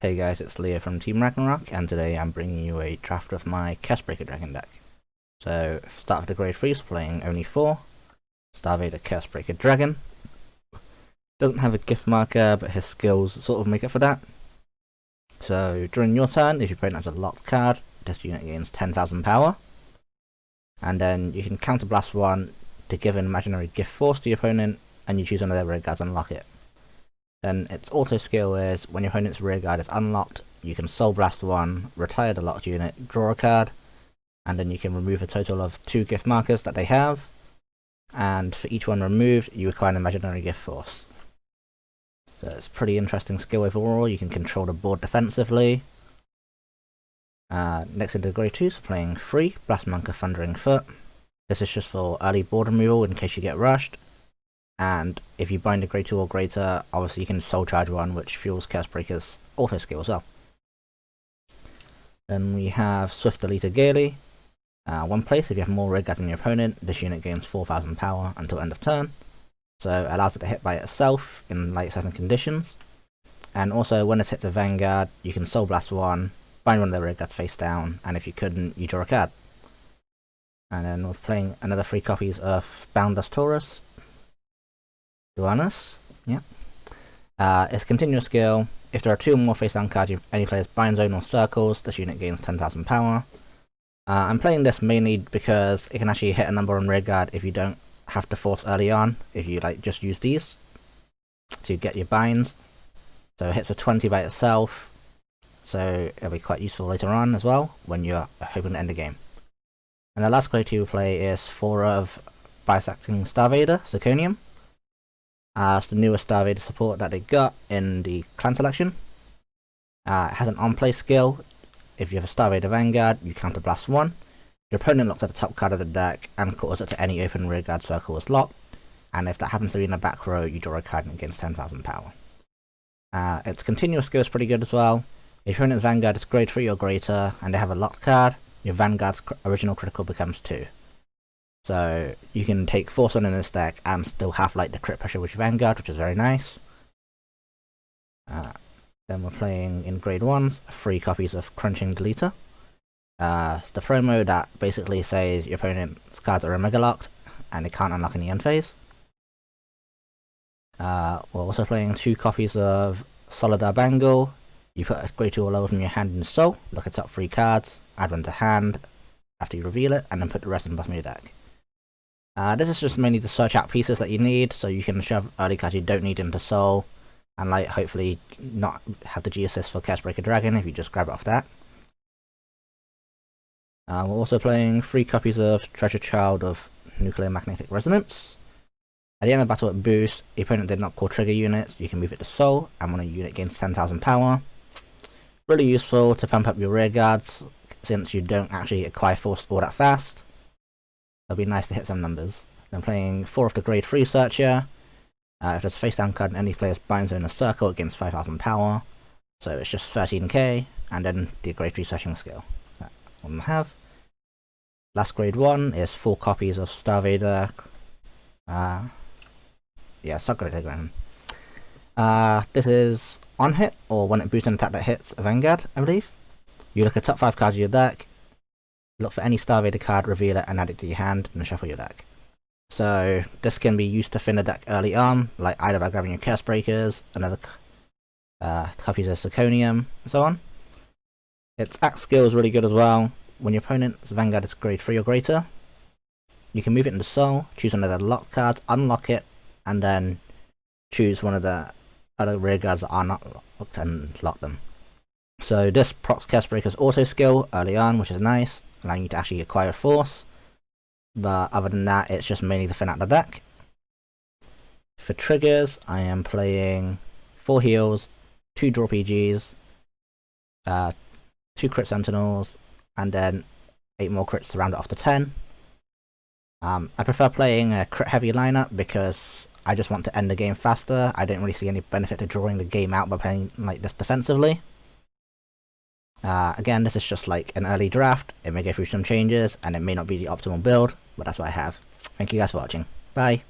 Hey guys, it's Leo from Team Ragnarok, and today I'm bringing you a draft of my Curse-Breaker Dragon deck. So, start with the grade 3s, playing only 4. Starvader Curse-Breaker Dragon. Doesn't have a gift marker, but his skills sort of make up for that. So, during your turn, if your opponent has a locked card, this unit gains 10,000 power. And then you can counterblast 1 to give an imaginary gift force to your opponent, and you choose one of their red cards and lock it. Then its auto skill is, when your opponent's rear guard is unlocked, you can Soul Blast 1, retire the locked unit, draw a card, and then you can remove a total of 2 gift markers that they have, and for each one removed, you acquire an imaginary gift force. So it's a pretty interesting skill overall. You can control the board defensively. Next into grade 2, so playing 3, Blast Monk of Thundering Foot. This is just for early board removal in case you get rushed. And if you bind a grade 2 or greater, obviously you can soul charge 1, which fuels Curse-Breaker's auto skill as well. Then we have Swift Deleter Girly. 1 place, if you have more red guards than your opponent, this unit gains 4,000 power until end of turn. So it allows it to hit by itself in certain conditions. And also when it hits a Vanguard, you can Soul Blast 1, bind one of the red guards face down, and if you couldn't, you draw a card. And then we're playing another 3 copies of Boundless Taurus. Yeah. It's continuous skill. If there are 2 or more face down cards any player's bind zone or circles, this unit gains 10,000 power. I'm playing this mainly because it can actually hit a number on rear guard if you don't have to force early on, if you just use these to get your binds. So it hits a 20 by itself, so it'll be quite useful later on as well when you're hoping to end the game. And the last grade 2 play is 4 of Bisecting Starvader, Zirconium. It's the newest Starvader support that they got in the clan selection. It has an on-play skill. If you have a Starvader Vanguard, you counterblast 1. Your opponent looks at the top card of the deck and calls it to any open rearguard circle is locked. And if that happens to be in the back row, you draw a card and it gains 10,000 power. Its continuous skill is pretty good as well. If your opponent's Vanguard is grade 3 or greater and they have a locked card, your Vanguard's original critical becomes 2. So you can take Force on in this deck and still have the crit pressure with your Vanguard, which is very nice. Then we're playing in grade 1s 3 copies of Crunching Deleter. It's the promo that basically says your opponent's cards are Omega locked and they can't unlock in the end phase. We're also playing 2 copies of Solidar Bangle. You put a grade 2 or lower from your hand in Soul, look at top 3 cards, add 1 to hand after you reveal it, and then put the rest in the bottom of your deck. This is just mainly to search out pieces that you need, so you can shove early cards you don't need into Soul, and hopefully not have the G assist for Curse-Breaker Dragon if you just grab it off that. We're also playing 3 copies of Treasure Child of Nuclear Magnetic Resonance. At the end of the battle it boosts, your opponent did not call trigger units, you can move it to Soul, and when a unit gains 10,000 power. Really useful to pump up your rear guards, since you don't actually acquire force all that fast. It'll be nice to hit some numbers. I'm playing 4 of the grade 3 Searcher. If there's a face down card in any player's bind zone or circle, it gains 5,000 power. So it's just 13k, and then the grade 3 searching skill. That one I have. Last grade 1 is 4 copies of Starvader. Subgrade Dragon. This is on hit, or when it boosts an attack that hits a Vanguard, I believe. You look at top 5 cards of your deck, look for any Starvader card, reveal it, and add it to your hand, and shuffle your deck. So this can be used to thin the deck early on, either by grabbing your Curse Breakers, another copies of Zirconium, and so on. Its act skill is really good as well. When your opponent's Vanguard is grade 3 or greater, you can move it into Soul, choose one of the locked cards, unlock it, and then choose one of the other rear guards that are not locked and lock them. So this procs Curse-Breaker's auto skill early on, which is nice, allowing you to actually acquire force. But other than that, it's just mainly to thin out the deck. For triggers, I am playing 4 heals, 2 draw PGs, 2 crit sentinels, and then 8 more crits to round it off to 10. I prefer playing a crit heavy lineup because I just want to end the game faster. I don't really see any benefit to drawing the game out by playing this defensively. Again, this is just an early draft. It may go through some changes, and it may not be the optimal build, but that's what I have. Thank you guys for watching. Bye!